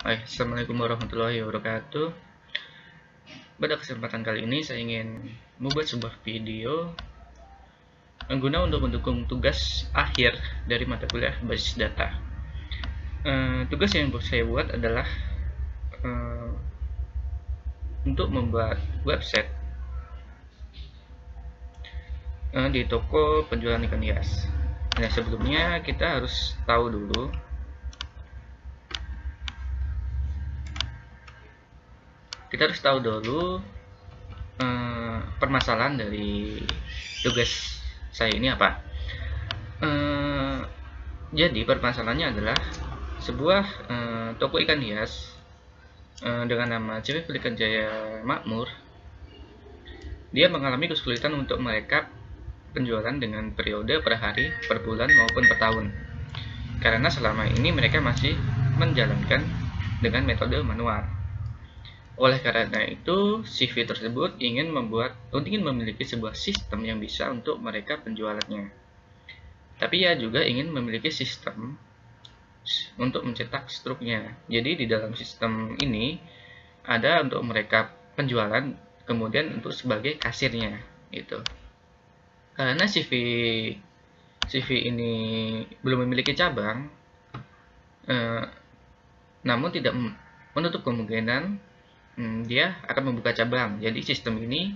Hai, Assalamualaikum warahmatullahi wabarakatuh. Pada kesempatan kali ini saya ingin membuat sebuah video guna untuk mendukung tugas akhir dari mata kuliah basis data. Tugas yang saya buat adalah untuk membuat website di toko penjualan ikan hias. Nah, sebelumnya kita harus tahu dulu permasalahan dari tugas saya ini apa. Jadi permasalahannya adalah sebuah toko ikan hias dengan nama CV Pelikan Jaya Makmur. Dia mengalami kesulitan untuk merekap penjualan dengan periode per hari, per bulan maupun per tahun, karena selama ini mereka masih menjalankan dengan metode manual. Oleh karena itu, CV tersebut ingin memiliki sebuah sistem yang bisa untuk merekap penjualannya. Tapi ia juga ingin memiliki sistem untuk mencetak struknya. Jadi di dalam sistem ini ada untuk merekap penjualan, kemudian untuk sebagai kasirnya gitu. Karena CV ini belum memiliki cabang, namun tidak menutup kemungkinan dia akan membuka cabang. Jadi sistem ini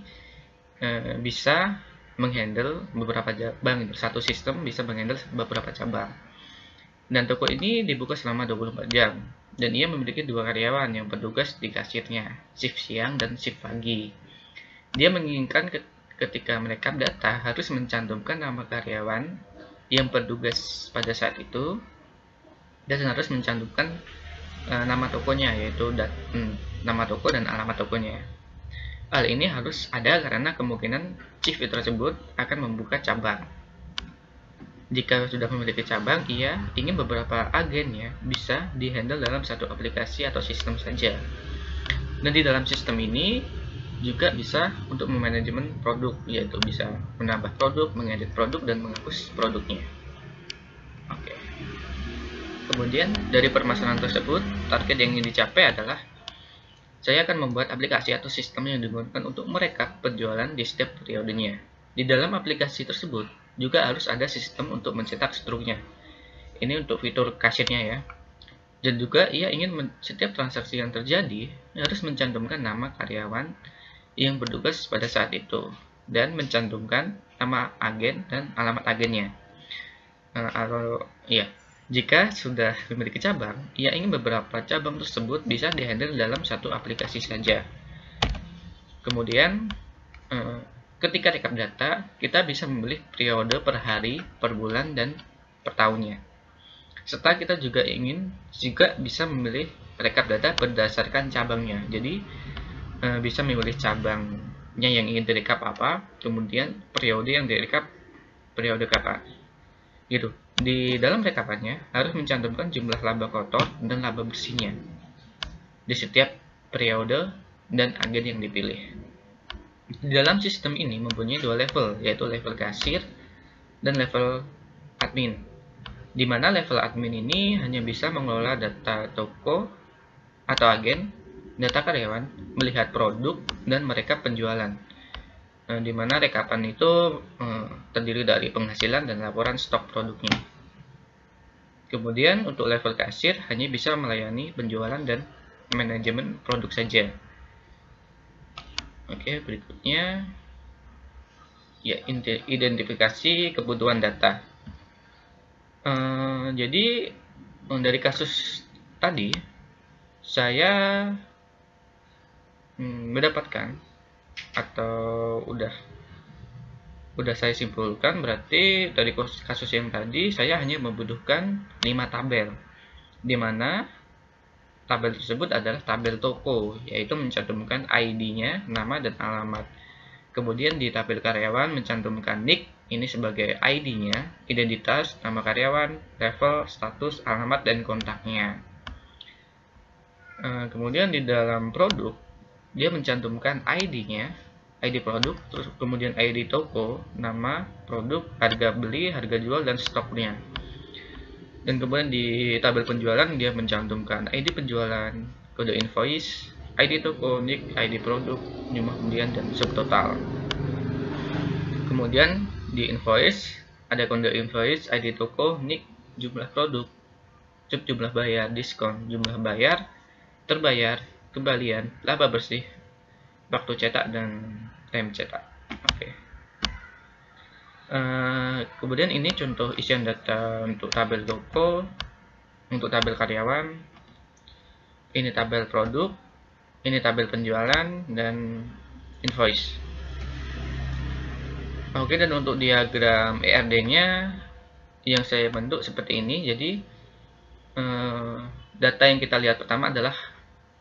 bisa menghandle beberapa cabang. Satu sistem bisa menghandle beberapa cabang. Dan toko ini dibuka selama 24 jam. Dan ia memiliki 2 karyawan yang bertugas di kasirnya, shift siang dan shift pagi. Dia menginginkan ketika merekap data harus mencantumkan nama karyawan yang bertugas pada saat itu, dan harus mencantumkan nama tokonya, yaitu nama toko dan alamat tokonya. Hal ini harus ada karena kemungkinan CV tersebut akan membuka cabang. Jika sudah memiliki cabang, ia ingin beberapa agennya bisa dihandle dalam satu aplikasi atau sistem saja. Dan di dalam sistem ini juga bisa untuk memanajemen produk, yaitu bisa menambah produk, mengedit produk, dan menghapus produknya. Oke. Kemudian dari permasalahan tersebut, target yang ingin dicapai adalah saya akan membuat aplikasi atau sistem yang digunakan untuk merekap penjualan di setiap periodenya. Di dalam aplikasi tersebut juga harus ada sistem untuk mencetak struknya. Ini untuk fitur kasirnya ya. Dan juga ia ingin setiap transaksi yang terjadi harus mencantumkan nama karyawan yang bertugas pada saat itu dan mencantumkan nama agen dan alamat agennya. Jika sudah memiliki cabang, ia ingin beberapa cabang tersebut bisa dihandle dalam satu aplikasi saja. Kemudian ketika rekap data, kita bisa memilih periode per hari, per bulan, dan per tahunnya. Serta kita juga bisa memilih rekap data berdasarkan cabangnya. Jadi bisa memilih cabangnya yang ingin direkap apa, kemudian periode yang direkap periode kapan. Gitu. Di dalam rekapannya harus mencantumkan jumlah laba kotor dan laba bersihnya di setiap periode dan agen yang dipilih. Di dalam sistem ini mempunyai 2 level, yaitu level kasir dan level admin. Di mana level admin ini hanya bisa mengelola data toko atau agen, data karyawan, melihat produk, dan merekap penjualan. Di mana rekapan itu terdiri dari penghasilan dan laporan stok produknya. Kemudian untuk level kasir hanya bisa melayani penjualan dan manajemen produk saja. Oke, berikutnya ya, identifikasi kebutuhan data. Jadi dari kasus tadi saya mendapatkan atau udah saya simpulkan, berarti dari kasus yang tadi saya hanya membutuhkan 5 tabel, di mana tabel tersebut adalah tabel toko, yaitu mencantumkan ID-nya, nama dan alamat. Kemudian di tabel karyawan mencantumkan nick, ini sebagai ID-nya, identitas, nama karyawan, level, status, alamat, dan kontaknya. Kemudian di dalam produk, dia mencantumkan ID-nya, ID produk, terus kemudian ID toko, nama produk, harga beli, harga jual, dan stoknya. Dan kemudian di tabel penjualan dia mencantumkan ID penjualan, kode invoice, ID toko, NIK, ID produk, jumlah pembelian, dan subtotal. Kemudian di invoice ada kode invoice, ID toko, NIK, jumlah produk, jumlah bayar, diskon, jumlah bayar, terbayar, kembalian, laba bersih, waktu cetak, dan time cetak. Oke. Kemudian ini contoh isian data untuk tabel toko, untuk tabel karyawan, ini tabel produk, ini tabel penjualan, dan invoice. Oke, dan untuk diagram ERD-nya yang saya bentuk seperti ini. Jadi data yang kita lihat pertama adalah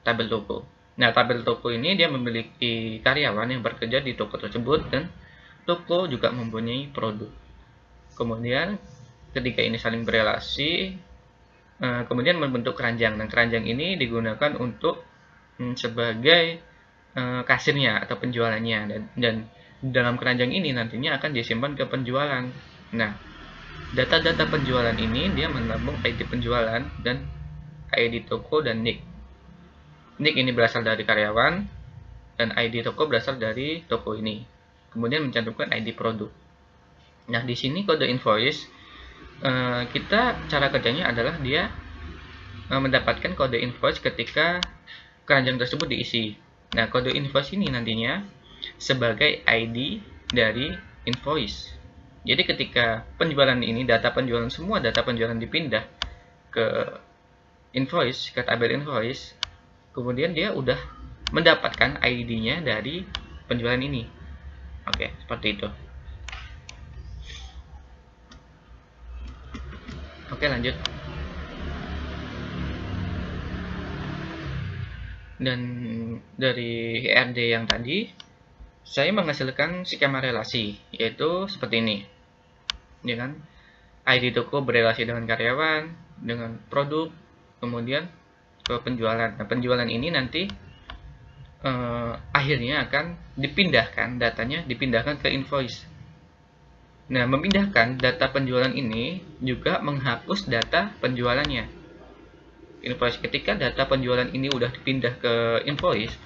tabel toko. Nah, tabel toko ini dia memiliki karyawan yang bekerja di toko tersebut, dan toko juga mempunyai produk. Kemudian ketika ini saling berelasi, kemudian membentuk keranjang. Dan keranjang ini digunakan untuk sebagai kasirnya atau penjualannya, dan dalam keranjang ini nantinya akan disimpan ke penjualan. Nah, data-data penjualan ini dia menampung ID penjualan dan ID toko dan NIK. NIK ini berasal dari karyawan dan ID toko berasal dari toko ini. Kemudian mencantumkan ID produk. Nah, di sini kode invoice, kita cara kerjanya adalah dia mendapatkan kode invoice ketika keranjang tersebut diisi. Nah, kode invoice ini nantinya sebagai ID dari invoice. Jadi ketika penjualan ini, semua data penjualan dipindah ke invoice, ke tabel invoice, kemudian dia udah mendapatkan ID-nya dari penjualan ini. Oke, seperti itu. Oke, lanjut. Dan dari ERD yang tadi, saya menghasilkan skema relasi, yaitu seperti ini. Ya kan? ID toko berelasi dengan karyawan, dengan produk, kemudian ke penjualan. Nah, penjualan ini nanti akhirnya akan dipindahkan, datanya dipindahkan ke invoice. Nah, memindahkan data penjualan ini juga menghapus data penjualannya. Invoice, ketika data penjualan ini udah dipindah ke invoice,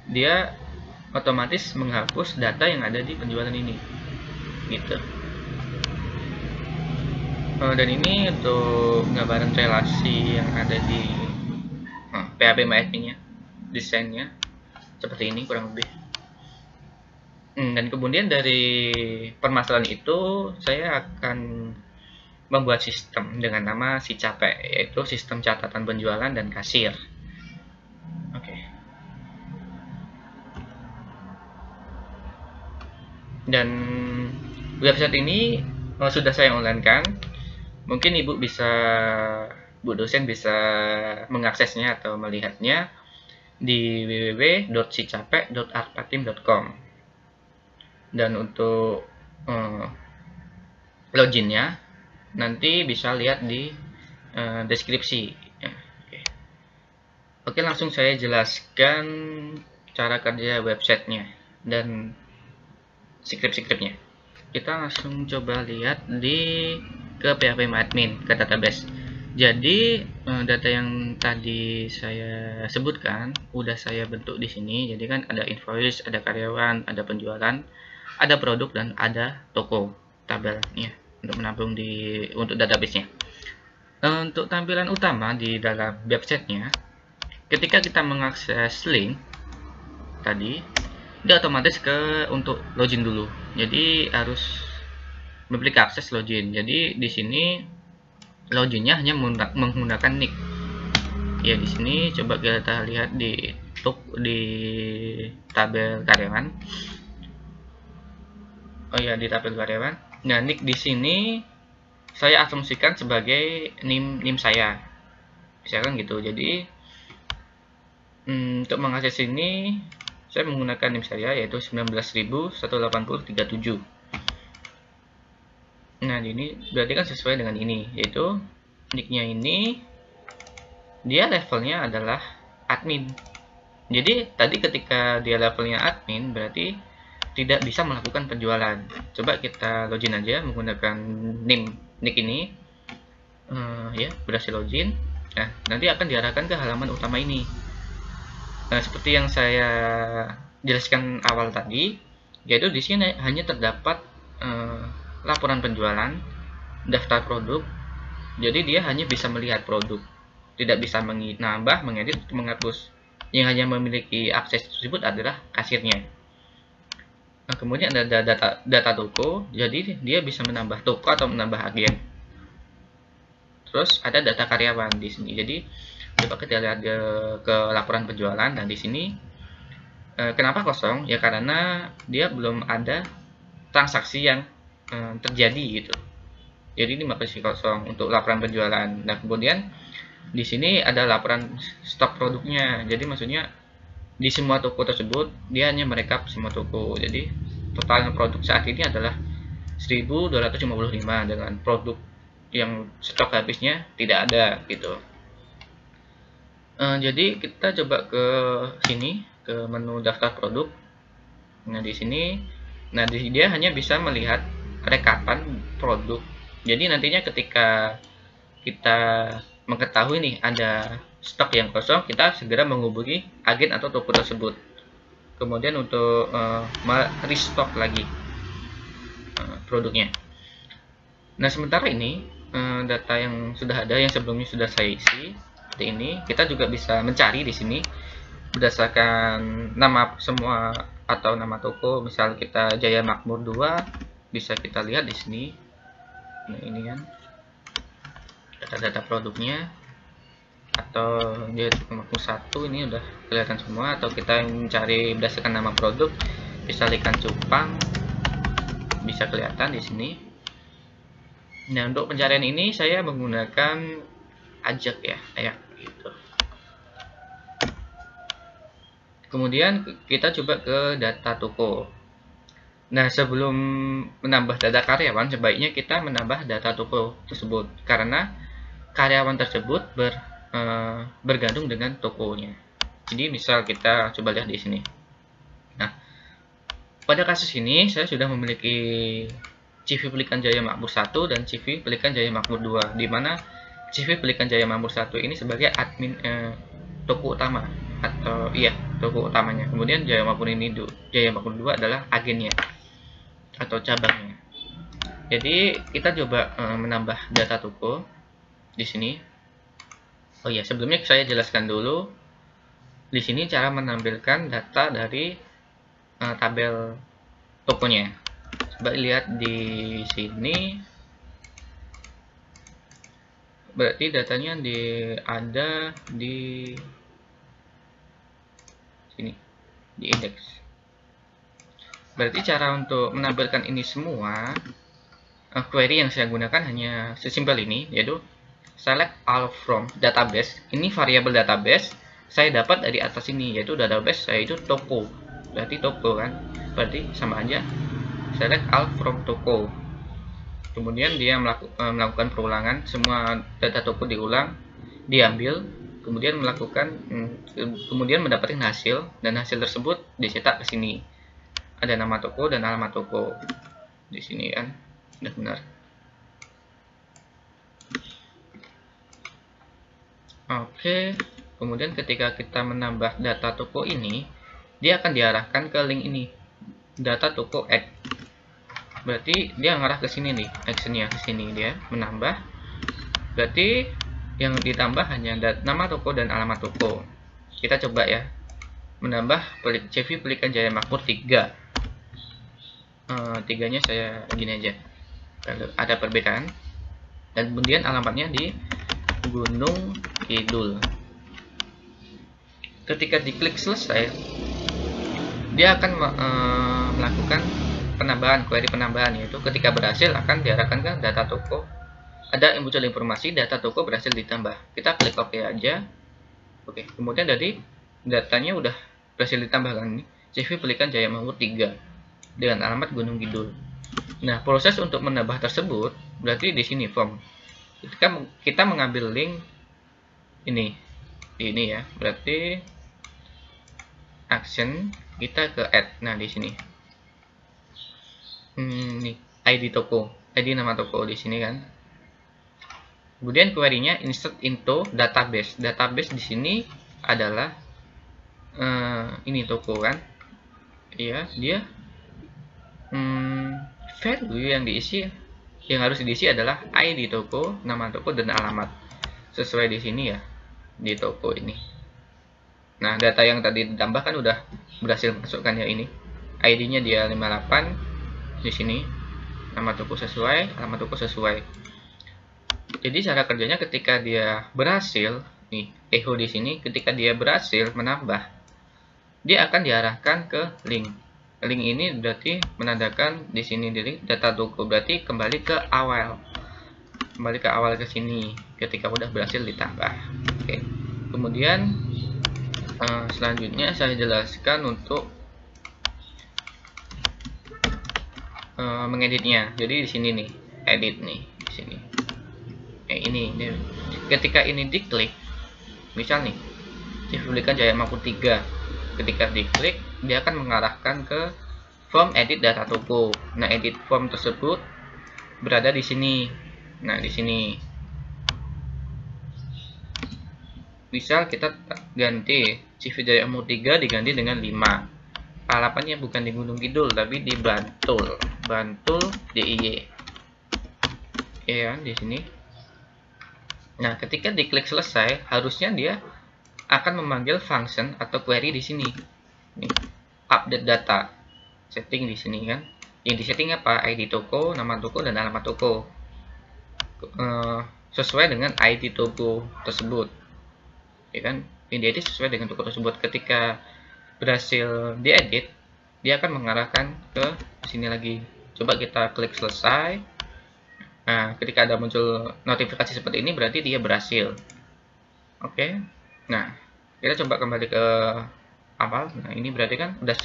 dia otomatis menghapus data yang ada di penjualan ini, gitu. Dan ini untuk gambaran relasi yang ada di PHP MyAdmin-nya, desainnya seperti ini kurang lebih. Dan kemudian dari permasalahan itu saya akan membuat sistem dengan nama si capek, yaitu sistem catatan penjualan dan kasir. Oke. Dan website ini sudah saya online-kan. Mungkin Bu dosen bisa mengaksesnya atau melihatnya di www.sicapek.arpatim.com. Dan untuk loginnya nanti bisa lihat di deskripsi. Oke, langsung saya jelaskan cara kerja websitenya dan script-scriptnya. Kita langsung coba lihat ke PHP MyAdmin, ke database. Jadi data yang tadi saya sebutkan udah saya bentuk di sini. Jadi kan ada invoice, ada karyawan, ada penjualan, ada produk, dan ada toko tabelnya untuk menampung untuk database-nya. Untuk tampilan utama di dalam website-nya, ketika kita mengakses link tadi, dia otomatis untuk login dulu. Jadi harus memiliki akses login. Jadi di sini loginnya hanya menggunakan nick. Ya, di sini coba kita lihat di tabel karyawan. Oh ya, di tabel karyawan. Nah, nick di sini saya asumsikan sebagai NIM saya. Misalkan gitu. Jadi untuk mengakses ini saya menggunakan NIM saya, yaitu 19.180.37. Nah, ini berarti kan sesuai dengan ini, yaitu nicknya ini dia levelnya adalah admin. Jadi tadi ketika dia levelnya admin berarti tidak bisa melakukan penjualan. Coba kita login aja menggunakan nick ini. ya berhasil login. Nah, nanti akan diarahkan ke halaman utama ini. Nah, seperti yang saya jelaskan awal tadi, yaitu di sini hanya terdapat laporan penjualan, daftar produk. Jadi dia hanya bisa melihat produk, tidak bisa menambah, mengedit, menghapus. Yang hanya memiliki akses tersebut adalah kasirnya. Nah, kemudian ada data toko, jadi dia bisa menambah toko atau menambah agen. Terus ada data karyawan di sini. Jadi coba kita lihat ke laporan penjualan. Nah, di sini kenapa kosong? Ya karena dia belum ada transaksi yang terjadi gitu. Jadi ini masih kosong untuk laporan penjualan. Nah, kemudian di sini ada laporan stok produknya. Jadi maksudnya di semua toko tersebut dia hanya merekap semua toko. Jadi total produk saat ini adalah 1255 dengan produk yang stok habisnya tidak ada gitu. Jadi kita coba ke sini, ke menu daftar produk. Nah, di sini dia hanya bisa melihat rekapan produk. Jadi nantinya ketika kita mengetahui nih ada stok yang kosong, kita segera menghubungi agen atau toko tersebut. Kemudian untuk restock lagi produknya. Nah, sementara ini data yang sudah ada, yang sebelumnya sudah saya isi seperti ini, kita juga bisa mencari di sini berdasarkan nama semua atau nama toko. Misal kita Jaya Makmur 2, bisa kita lihat di sini. Nah, ini kan data-data produknya. Atau Jaya Makmur 1, ini udah kelihatan semua. Atau kita mencari berdasarkan nama produk, bisa ikan cupang, bisa kelihatan di sini. Nah, untuk pencarian ini saya menggunakan ajak ya, kayak gitu. Kemudian kita coba ke data toko. Nah, sebelum menambah data karyawan, sebaiknya kita menambah data toko tersebut karena karyawan tersebut bergantung dengan tokonya. Jadi misal kita coba lihat di sini. Nah, pada kasus ini saya sudah memiliki CV Pelikan Jaya Makmur 1 dan CV Pelikan Jaya Makmur 2, di mana CV Pelikan Jaya Makmur 1 ini sebagai admin toko utama atau toko utamanya. Kemudian Jaya Makmur 2 adalah agennya atau cabangnya. Jadi kita coba menambah data toko di sini. Oh iya, sebelumnya saya jelaskan dulu di sini cara menampilkan data dari tabel tokonya. Coba lihat di sini, berarti datanya ada di sini, di indeks. Berarti cara untuk menampilkan ini semua, query yang saya gunakan hanya sesimpel ini, yaitu select all from database. Ini variabel database saya dapat dari atas ini, yaitu database saya itu toko. Berarti toko kan, berarti sama aja select all from toko. Kemudian dia melakukan perulangan, semua data toko diulang, diambil, kemudian kemudian mendapatkan hasil, dan hasil tersebut dicetak ke sini. Ada nama toko dan alamat toko di sini kan, sudah benar. Oke, kemudian ketika kita menambah data toko ini, dia akan diarahkan ke link ini, data toko add. Berarti dia ngarah ke sini nih, actionnya ke sini, dia menambah. Berarti yang ditambah hanya nama toko dan alamat toko. Kita coba ya, menambah CV Pelikan Jaya Makmur 3. 3-nya saya gini aja, ada perbedaan. Dan kemudian alamatnya di Gunung Kidul. Ketika diklik selesai, dia akan melakukan penambahan, query penambahan, yaitu ketika berhasil akan diarahkan ke data toko. Ada muncul informasi data toko berhasil ditambah. Kita klik OK aja. Oke, kemudian dari datanya udah berhasil ditambahkan ini, CV Pelikan Jaya Makmur 3 dengan alamat Gunung Kidul. Nah, proses untuk menambah tersebut berarti di sini form. Ketika kita mengambil link ini ya, berarti action kita ke add. Nah, di sini nih ID toko, ID nama toko di sini kan. Kemudian query-nya insert into database. Database di sini adalah ini toko kan. Iya, dia value yang diisi, yang harus diisi adalah ID toko, nama toko, dan alamat. Sesuai di sini ya, di toko ini. Nah, data yang tadi ditambahkan udah berhasil masukkan ya ini. ID-nya dia 58 di sini. Nama toko sesuai, alamat toko sesuai. Jadi cara kerjanya ketika dia berhasil, nih echo di sini, ketika dia berhasil menambah, dia akan diarahkan ke link. Link ini berarti menandakan di sini di data toko, berarti kembali ke awal. Kembali ke awal ke sini ketika udah berhasil ditambah. Oke. Kemudian selanjutnya saya jelaskan untuk mengeditnya. Jadi di sini nih, edit nih di sini. Ini ketika ini diklik, misal nih Civiplikan Jaya Makmur 3, ketika diklik dia akan mengarahkan ke form edit data toko. Nah, edit form tersebut berada di sini. Nah, di sini misal kita ganti Civiplikan Jaya Makmur 3 diganti dengan 5. Alamatnya bukan di Gunung Kidul tapi di Bantul, Bantul DIY. Ya, di sini. Nah, ketika diklik selesai, harusnya dia akan memanggil function atau query di sini. Nih, update data. Setting di sini kan. Yang disetting apa? ID toko, nama toko, dan alamat toko. Sesuai dengan ID toko tersebut. Ya kan? Yang diedit sesuai dengan toko tersebut. Ketika berhasil diedit, dia akan mengarahkan ke sini lagi. Coba kita klik selesai. Nah, ketika ada muncul notifikasi seperti ini berarti dia berhasil. Oke. Nah, kita coba kembali ke awal. Nah, ini berarti kan udah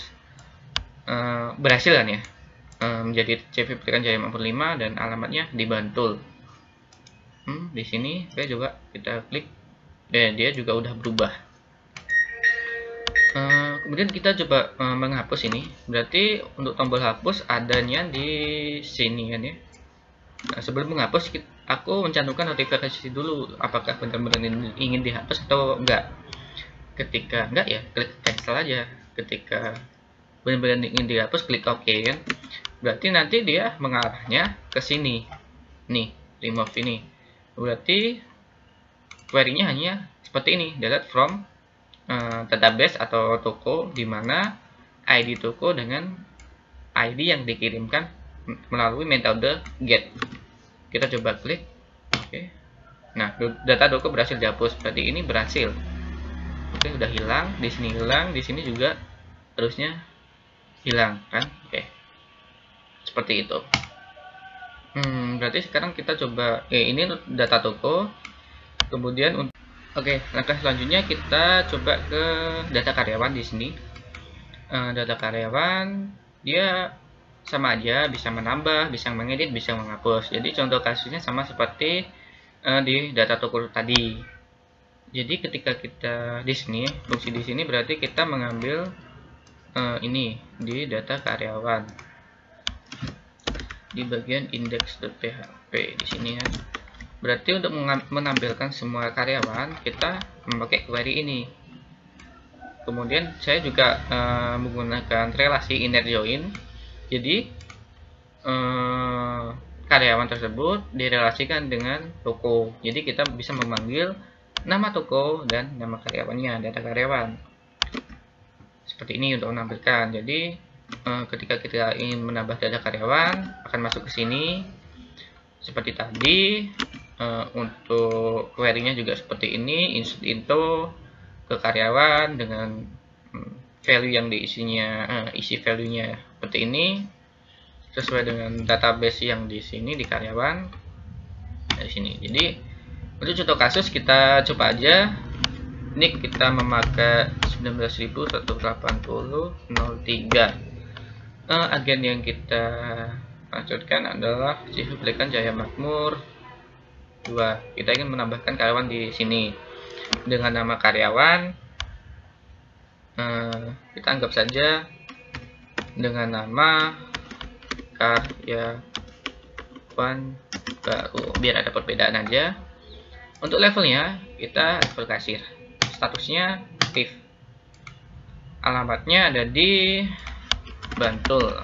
berhasil kan ya. Menjadi Civiplikan Jaya Makmur 5 dan alamatnya di Bantul. Di sini saya juga kita klik dan dia juga udah berubah. Kemudian kita coba menghapus ini. Berarti untuk tombol hapus adanya di sini kan ya. Nah, sebelum menghapus, aku mencantumkan notifikasi dulu apakah benar-benar ingin dihapus atau enggak. Ketika enggak ya, klik cancel aja. Ketika benar-benar ingin dihapus, klik OK kan. Berarti nanti dia mengarahnya ke sini. Nih, remove ini. Berarti query-nya hanya seperti ini, delete from database atau toko, di mana ID toko dengan ID yang dikirimkan melalui metode get. Kita coba klik. Oke. Nah, data toko berhasil dihapus. Berarti ini berhasil. Oke, udah hilang. Di sini hilang, di sini juga harusnya hilang kan? Oke. Seperti itu. Berarti sekarang kita coba ini data toko. Kemudian oke, langkah selanjutnya kita coba ke data karyawan di sini. Data karyawan dia sama aja, bisa menambah, bisa mengedit, bisa menghapus. Jadi contoh kasusnya sama seperti di data toko tadi. Jadi ketika kita di sini, fungsi di sini berarti kita mengambil ini di data karyawan di bagian index.php di sini ya. Berarti untuk menampilkan semua karyawan kita memakai query ini. Kemudian saya juga menggunakan relasi inner join. Jadi karyawan tersebut direlasikan dengan toko. Jadi kita bisa memanggil nama toko dan nama karyawannya, data karyawan. Seperti ini untuk menampilkan. Jadi ketika kita ingin menambah data karyawan akan masuk ke sini seperti tadi. Untuk query-nya juga seperti ini, insert into ke karyawan dengan value yang diisinya, isi value-nya seperti ini sesuai dengan database yang di sini di karyawan dari sini. Jadi untuk contoh kasus kita coba aja. Ini kita memakai 19.180.03. Agen yang kita maksudkan adalah Civiplikan Jaya Makmur 2. Kita ingin menambahkan karyawan di sini dengan nama karyawan. Kita anggap saja dengan nama karyawan baru, biar ada perbedaan aja. Untuk levelnya kita level kasir, statusnya aktif, alamatnya ada di Bantul,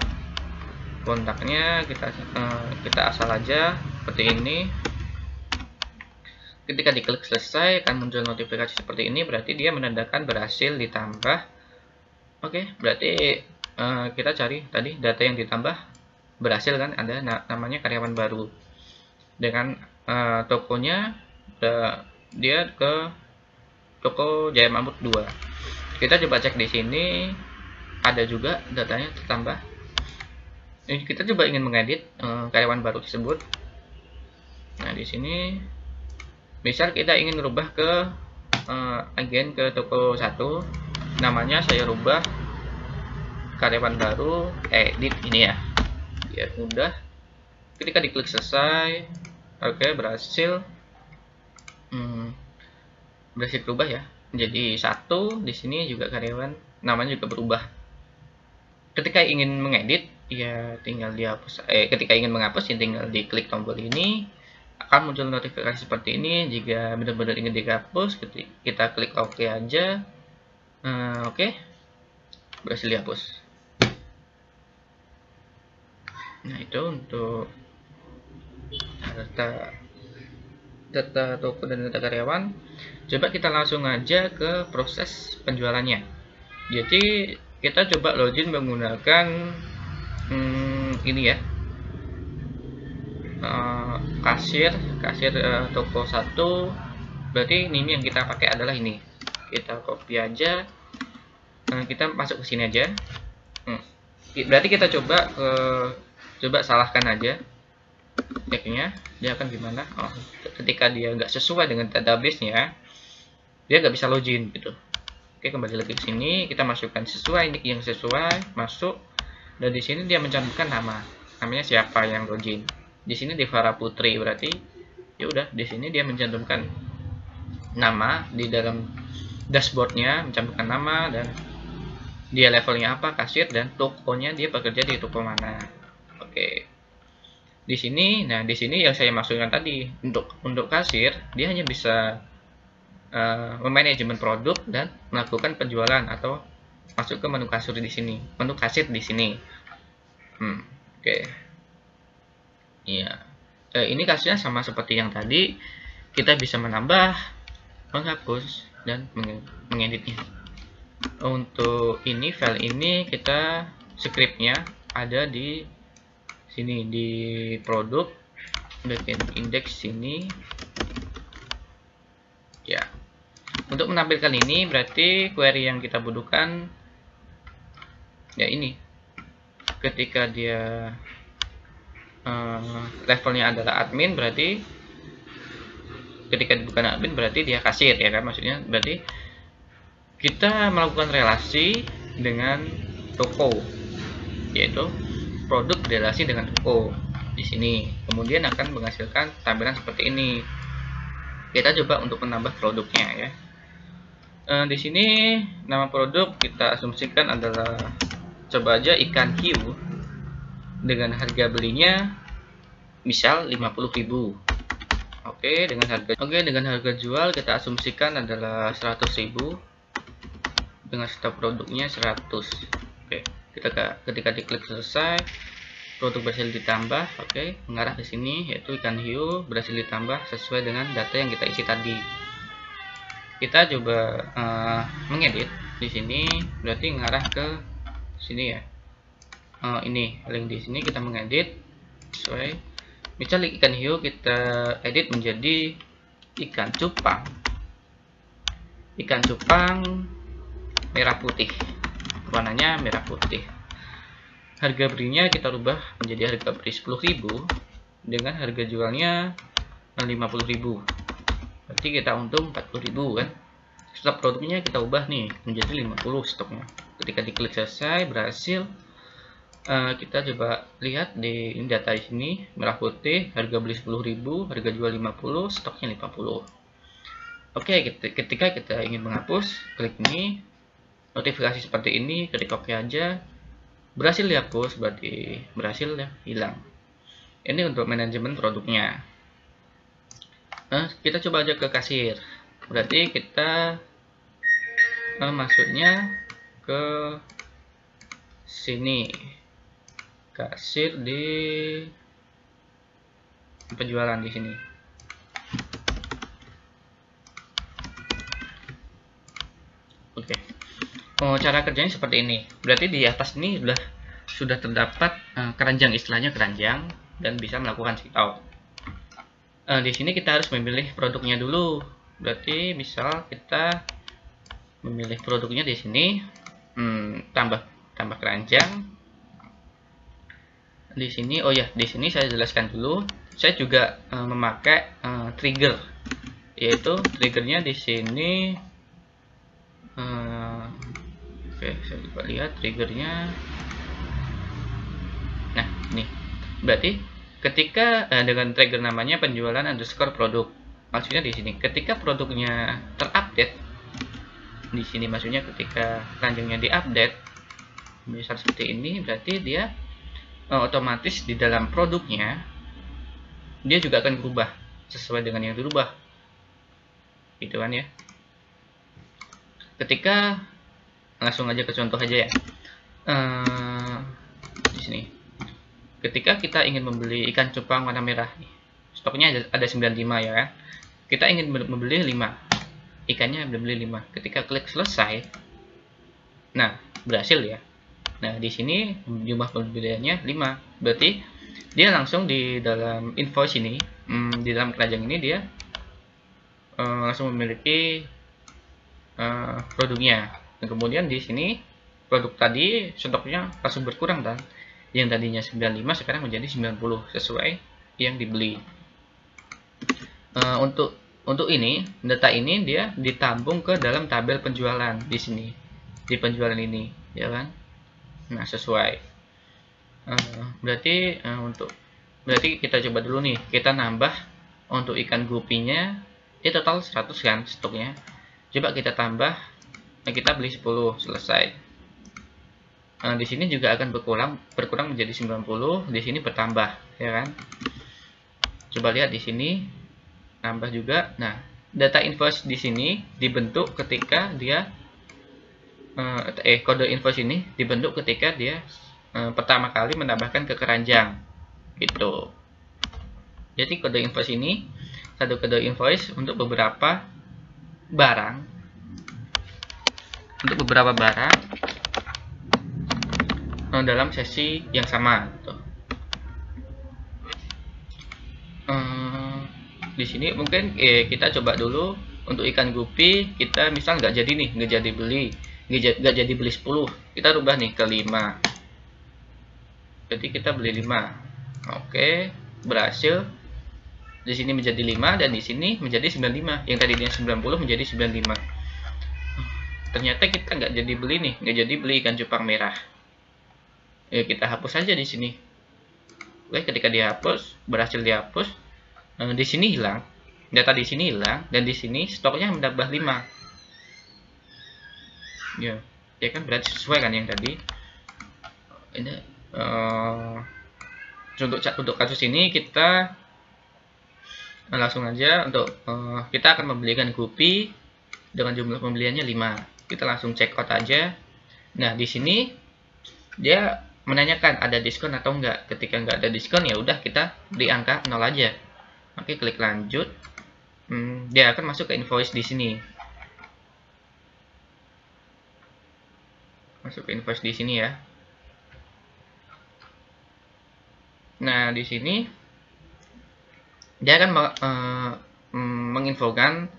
kontaknya kita asal aja seperti ini. Ketika diklik selesai akan muncul notifikasi seperti ini, berarti dia menandakan berhasil ditambah. Oke, berarti kita cari tadi data yang ditambah berhasil kan, ada namanya karyawan baru dengan tokonya, dia ke toko Jaya Mamut 2. Kita coba cek di sini, ada juga datanya tertambah. Ini kita coba ingin mengedit karyawan baru tersebut. Nah, di sini misal kita ingin merubah ke agen ke toko 1, namanya saya rubah karyawan baru edit ini ya, biar mudah. Ketika diklik selesai, oke, berhasil berubah ya menjadi 1. Di sini juga karyawan namanya juga berubah. Ketika ingin mengedit ya tinggal dihapus, ketika ingin menghapus ya tinggal diklik tombol ini, akan muncul notifikasi seperti ini. Jika benar-benar ingin dihapus, kita klik OK aja. Oke, berhasil dihapus. Nah, itu untuk data toko dan data karyawan. Coba kita langsung aja ke proses penjualannya. Jadi kita coba login menggunakan ini ya, kasir toko 1. Berarti ini yang kita pakai adalah ini. Kita copy aja, kita masuk ke sini aja. Berarti kita coba salahkan aja ceknya, dia akan gimana. Ketika dia nggak sesuai dengan database-nya, dia nggak bisa login gitu. Oke, kembali lagi ke sini, kita masukkan sesuai nick yang sesuai, masuk, dan di sini dia mencantumkan namanya siapa yang login. Di sini Devara Putri, berarti ya udah, di sini dia mencantumkan nama di dalam dashboardnya, mencantumkan nama dan dia levelnya apa, kasir, dan tokonya dia bekerja di toko mana. Oke, di sini, nah di sini yang saya maksudkan tadi, untuk kasir dia hanya bisa memanajemen produk dan melakukan penjualan atau masuk ke menu kasir di sini, Oke. Iya. Ini kasirnya sama seperti yang tadi, kita bisa menambah, menghapus, dan mengeditnya. Untuk ini, file ini kita scriptnya ada di sini, di produk bagian index sini ya. Untuk menampilkan ini berarti query yang kita butuhkan ya ini. Ketika dia levelnya adalah admin, berarti ketika bukan admin berarti dia kasir ya kan, maksudnya berarti kita melakukan relasi dengan toko, yaitu produk relasi dengan toko di sini, kemudian akan menghasilkan tampilan seperti ini. Kita coba untuk menambah produknya ya. Di sini nama produk kita asumsikan adalah, coba aja, ikan hiu dengan harga belinya misal 50.000. Oke, dengan harga jual kita asumsikan adalah 100.000 dengan stok produknya 100. Oke, ketika diklik selesai, produk berhasil ditambah. Oke, mengarah ke sini, yaitu ikan hiu berhasil ditambah sesuai dengan data yang kita isi tadi. Kita coba mengedit di sini, berarti mengarah ke sini ya. Ini link di sini, kita mengedit sesuai. Misalnya ikan hiu kita edit menjadi ikan cupang. Ikan cupang merah putih, warnanya merah putih. Harga belinya kita rubah menjadi harga beli 10.000 dengan harga jualnya 50.000. Berarti kita untung 40.000 kan. Stok produknya kita ubah nih menjadi 50 stoknya. Ketika diklik selesai, berhasil. Kita coba lihat di data di sini, merah putih, harga beli 10.000, harga jual 50, stoknya 50. Oke, ketika kita ingin menghapus, klik ini, notifikasi seperti ini, klik OK aja. Berhasil dihapus, berarti berhasil ya, hilang. Ini untuk manajemen produknya. Kita coba aja ke kasir. Berarti kita masuknya ke sini, kasir di penjualan di sini. Oke. Cara kerjanya seperti ini. Berarti di atas ini sudah terdapat keranjang, istilahnya keranjang, dan bisa melakukan checkout. Di sini kita harus memilih produknya dulu. Berarti misal kita memilih produknya di sini, tambah keranjang. Di sini, oh ya, di sini saya jelaskan dulu. Saya juga memakai trigger, yaitu triggernya di sini. Oke, saya coba lihat triggernya. Nah, ini berarti ketika dengan trigger namanya penjualan underscore produk, maksudnya di sini ketika produknya terupdate, di sini maksudnya ketika keranjangnya diupdate, misal seperti ini, berarti dia otomatis di dalam produknya dia juga akan berubah sesuai dengan yang dirubah, gitu kan ya. Ketika langsung aja ke contoh aja ya, di sini ketika kita ingin membeli ikan cupang warna merah, stoknya ada 95 ya kan, kita ingin membeli 5 ikannya, membeli 5. Ketika klik selesai, nah berhasil ya. Nah di sini jumlah pembeliannya 5, berarti dia langsung di dalam invoice ini, di dalam keranjang ini dia langsung memiliki produknya. Dan kemudian di sini produk tadi stoknya langsung berkurang, dan yang tadinya 95 sekarang menjadi 90 sesuai yang dibeli. Untuk ini, data ini dia ditambung ke dalam tabel penjualan di sini, di penjualan ini, ya kan? Nah sesuai. Berarti kita coba dulu nih, kita nambah untuk ikan gupinya, dia total 100 kan stoknya. Coba kita tambah, kita beli 10, selesai. Di sini juga akan berkurang menjadi 90, di sini bertambah, ya kan? Coba lihat di sini nambah juga. Nah, data invoice di sini dibentuk ketika dia kode invoice ini dibentuk ketika dia pertama kali menambahkan ke keranjang, gitu. Jadi kode invoice ini satu kode invoice untuk beberapa barang, dalam sesi yang sama gitu. Di sini mungkin kita coba dulu untuk ikan gupi, kita misal nggak jadi beli 10, kita rubah nih ke 5, jadi kita beli 5. Oke, berhasil. Di sini menjadi 5 dan di sini menjadi 95, yang tadinya 90 menjadi 95. Ternyata kita nggak jadi beli ikan cupang merah. Kita hapus saja di sini. Oke, ketika dihapus, berhasil dihapus, di sini hilang, data di sini hilang, dan di sini stoknya menambah 5. Ya kan, berarti sesuai kan yang tadi. Ini untuk kasus ini kita langsung aja untuk kita akan membelikan gupi dengan jumlah pembeliannya 5. Kita langsung check out aja. Nah di sini dia menanyakan ada diskon atau enggak. Ketika enggak ada diskon, ya udah kita beli angka 0 aja. Oke, klik lanjut. Dia akan masuk ke invoice di sini. Masuk ke invoice di sini ya. Nah di sini dia akan menginfokan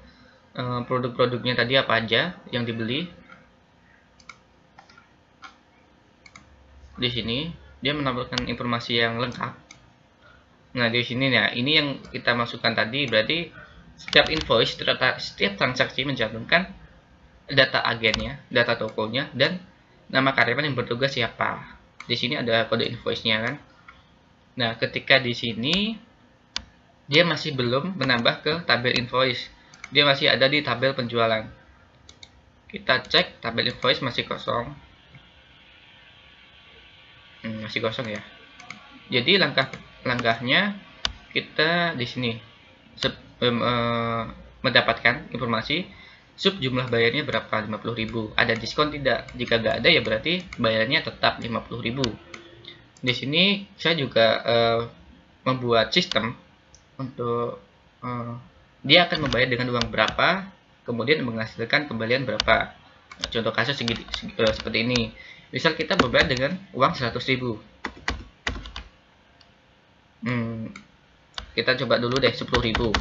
produk-produknya tadi apa aja yang dibeli. Di sini dia menampilkan informasi yang lengkap. Nah di sini ya, ini yang kita masukkan tadi. Berarti setiap invoice, setiap transaksi mencantumkan data agennya, data tokonya, dan nama karyawan yang bertugas siapa. Di sini ada kode invoice-nya kan. Nah ketika di sini dia masih belum menambah ke tabel invoice, dia masih ada di tabel penjualan. Kita cek tabel invoice masih kosong. Masih kosong ya. Jadi langkahnya kita di sini mendapatkan informasi sub jumlah bayarnya berapa, 50.000. Ada diskon tidak? Jika nggak ada ya berarti bayarnya tetap 50.000. Di sini saya juga membuat sistem untuk dia akan membayar dengan uang berapa, kemudian menghasilkan kembalian berapa. Contoh kasus seperti ini. Misal kita berbayar dengan uang 100.000. Kita coba dulu deh 10.000.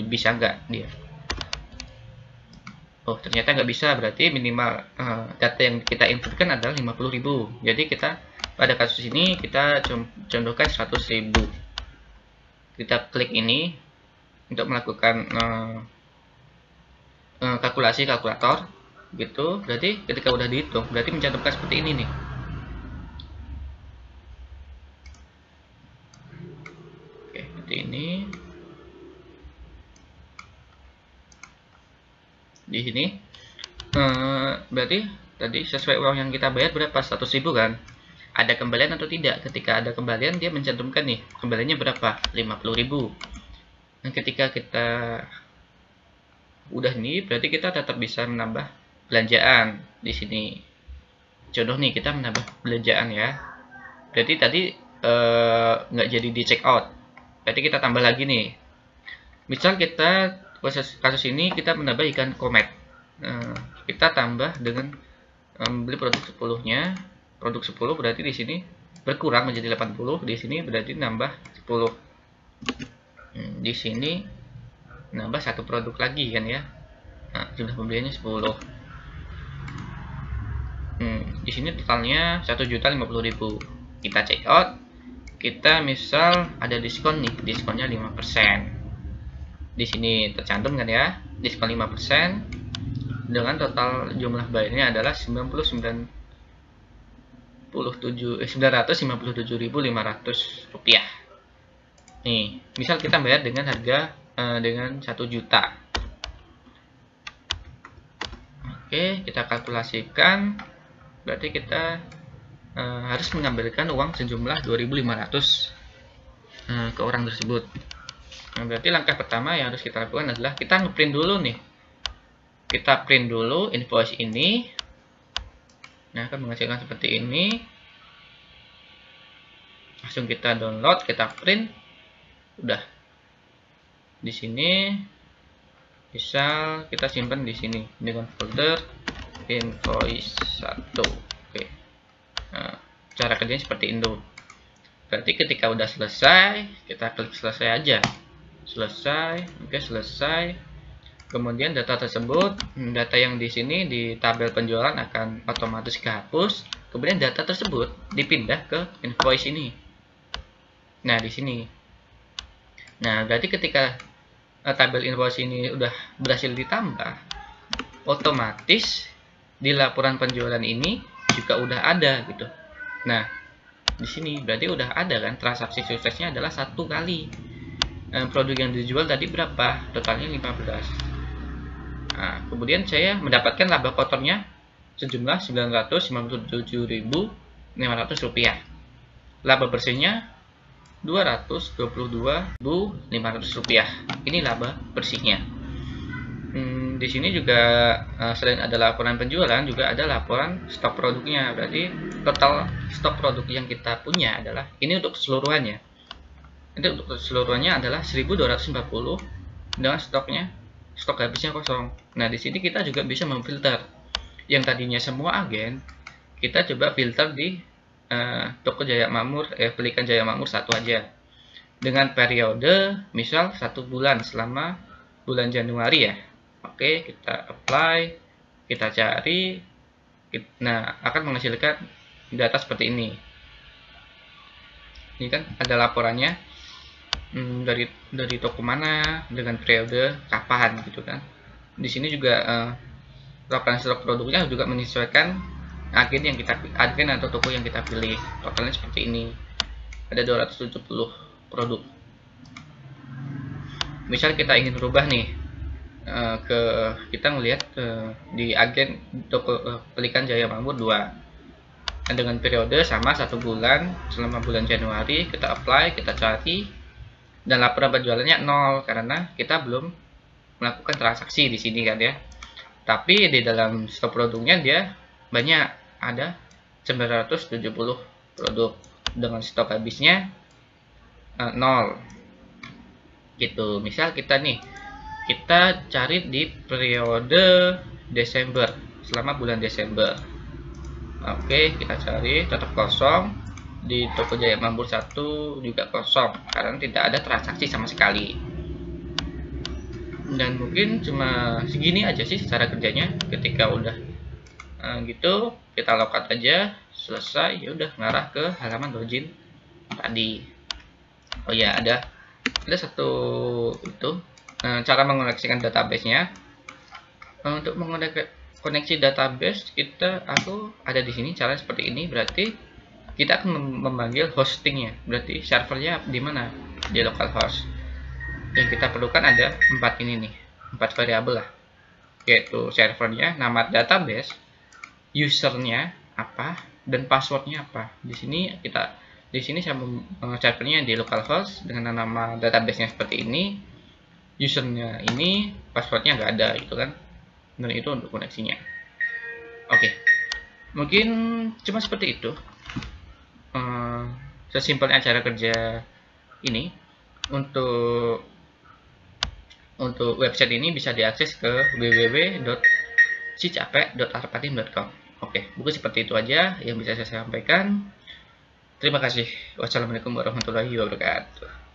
Bisa nggak dia? Oh, ternyata nggak bisa. Berarti minimal data yang kita inputkan adalah 50.000. Jadi kita pada kasus ini kita contohkan 100.000. Kita klik ini untuk melakukan kalkulasi kalkulator gitu. Berarti ketika udah dihitung berarti mencantumkan seperti ini nih. Oke, seperti ini. Di sini berarti tadi sesuai uang yang kita bayar berapa, 100.000 kan. Ada kembalian atau tidak? Ketika ada kembalian dia mencantumkan nih kembaliannya berapa, 50.000. Dan ketika kita udah nih berarti kita tetap bisa menambah belanjaan di sini. Contoh nih kita menambah belanjaan ya. Berarti tadi nggak jadi di check out. Berarti kita tambah lagi nih. Misal kita kasus ini kita menambah ikan komet. Kita tambah dengan beli produk 10-nya. Produk 10 berarti di sini berkurang menjadi 80. Di sini berarti nambah 10. Di sini nambah satu produk lagi kan ya. Nah, jumlah pembeliannya 10. Di sini totalnya 1.050.000. Kita check out. Kita misal ada diskon nih, diskonnya 5%. Di sini tercantum kan ya, diskon 5% dengan total jumlah bayarnya adalah 957.500 rupiah. Nih, misal kita bayar dengan harga dengan 1 juta. Oke, kita kalkulasikan. Berarti kita harus mengambilkan uang sejumlah 2.500 ke orang tersebut. Nah, berarti langkah pertama yang harus kita lakukan adalah kita ngeprint dulu nih. Kita print dulu invoice ini. Nah, akan menghasilkan seperti ini. Langsung kita download, kita print. Udah. Di sini bisa kita simpan di sini dengan folder invoice 1. Oke. Nah, cara kerjanya seperti itu. Berarti ketika udah selesai, kita klik selesai aja. Selesai, oke selesai. Kemudian data tersebut, data yang di sini di tabel penjualan akan otomatis kehapus. Kemudian data tersebut dipindah ke invoice ini. Nah, di sini. Nah, berarti ketika tabel invoice ini udah berhasil ditambah, otomatis di laporan penjualan ini juga udah ada gitu. Nah, di sini berarti udah ada kan, transaksi suksesnya adalah 1 kali. Produk yang dijual tadi berapa? Totalnya 15. Nah, kemudian saya mendapatkan laba kotornya sejumlah 957.500 rupiah. Laba bersihnya 222.500 rupiah. Ini laba bersihnya. Di sini juga selain ada laporan penjualan juga ada laporan stok produknya. Berarti total stok produk yang kita punya adalah ini untuk keseluruhannya. Itu untuk keseluruhannya adalah 1.240 dengan stok habisnya kosong. Nah, di sini kita juga bisa memfilter. Yang tadinya semua agen, kita coba filter di toko Jaya Makmur, Pelikan Jaya Makmur 1 aja. Dengan periode misal 1 bulan selama bulan Januari ya. Oke, kita apply, kita cari. Nah, akan menghasilkan data seperti ini. Ini kan ada laporannya. Dari toko mana dengan periode kapan gitu kan. Di sini juga laporan stok produknya juga menyesuaikan agen atau toko yang kita pilih. Totalnya seperti ini. Ada 270 produk. Misal kita ingin berubah nih kita melihat di agen toko Pelikan Jaya Makmur 2. Dengan periode sama 1 bulan selama bulan Januari, kita apply, kita cari. dan laporan penjualannya 0 karena kita belum melakukan transaksi di sini kan ya. Tapi di dalam stok produknya dia banyak, ada 970 produk dengan stok habisnya 0 gitu. Misal kita cari di periode Desember, selama bulan Desember. Oke, kita cari tetap kosong. Di toko Jaya Mambur 1 juga kosong karena tidak ada transaksi sama sekali. Dan mungkin cuma segini aja sih cara kerjanya. Ketika udah gitu, kita lokat aja, selesai, ya udah ngarah ke halaman login tadi. Oh ya, ada satu itu cara mengoneksikan database-nya. Untuk mengoneksi database aku ada di sini cara seperti ini. Berarti kita akan memanggil hostingnya, berarti servernya di mana, di localhost. Yang kita perlukan ada 4 ini nih, 4 variabel lah, yaitu servernya, nama database, usernya apa, dan passwordnya apa. Di sini saya servernya di localhost dengan nama database-nya seperti ini, usernya ini, passwordnya nggak ada gitu kan, dan itu untuk koneksinya. Oke, mungkin cuma seperti itu sesimpelnya cara kerja ini. Untuk website ini bisa diakses ke www.sicapek.arpatim.com. Oke, mungkin seperti itu aja yang bisa saya sampaikan. Terima kasih. Wassalamualaikum warahmatullahi wabarakatuh.